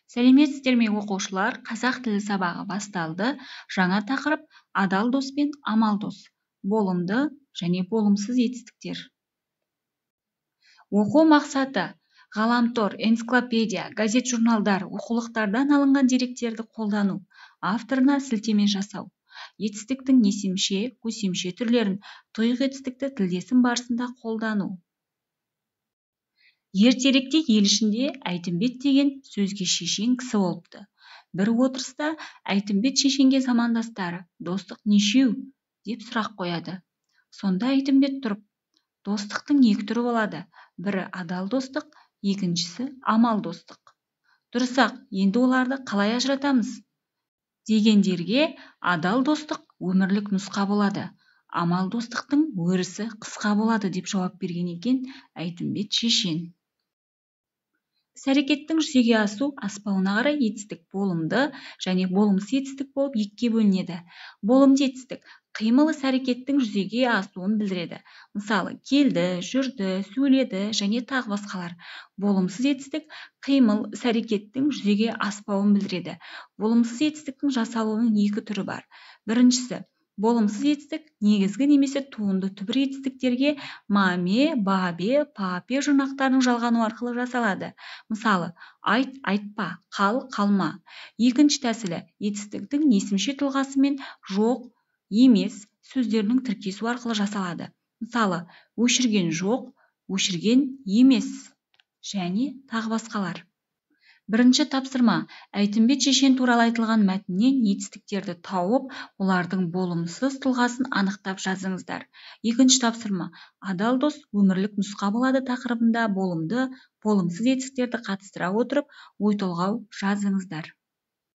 Сәлеметсіздер ме оқушылар, қазақ тілі сабағы басталды. Жаңа тақырып адал дос пен амал дос, болымды және болымсыз етістіктер. Оқу мақсаты: ғаламтор, энциклопедия, газет-журналдар, оқулықтардан алынған деректерді қолдану, авторына сілтеме жасау. Етістіктің есімше, көсемше түрлерін, тұйық етістікті тілдесім барысында қолдану. Ертеректе ел ішінде Әйтімбет деген сөзге шешен кісі болыпты. Бір отырыста Әйтімбет шешенге замандастары достық нешеу деп сұрақ қояды. Сонда Әйтімбет тұрып, достықтың екі түрі болады. Бірі адал достық, екіншісі амал достық. Дұрыс-ақ, енді оларды қалай ажыратамыз? Дегендерге адал достық өмірлік нұсқа болады, амал достықтың өрісі қысқа болады деп жауап берген екен Әйтімбет шешен. Іс-әрекеттің жүзеге аспауына қарай етістік болымды және болымсыз етістік болып екіге бөлінеді. Болымды етістік қимыл іс-әрекеттің жүзеге асуын білдіреді. Мысалы, келді, жүрді, сөйледі және тағы басқалар. Болымсыз етістік қимыл іс-әрекеттің жүзеге аспауын білдіреді. Болымсыз етістіктің жасалуының екі түрі бар. Біріншісі, болымсыз етістік негізгі немесе туынды түбір етістіктерге маме, бабе, папе жұрнақтарының жалғану арқылы жасалады. Мысалы, айт, айтпа, қал, қалма. Екінші тәсілі етістіктің есімше тұлғасы мен жоқ, емес сөздерінің тіркесу арқылы жасалады. Мысалы, өшірген жоқ, өшірген емес және тағы басқалар. Бірінші тапсырма: Әйтімбет шешен туралы айтылған мәтіннен етістіктерді тауып, олардың болымсыз тұлғасын анықтап жазыңыздар. Екінші тапсырма: адал дос өмірлік нұсқа болады тақырыбында болымды, болымсыз етістіктерді қатыстыра отырып ой толғау жазыңыздар.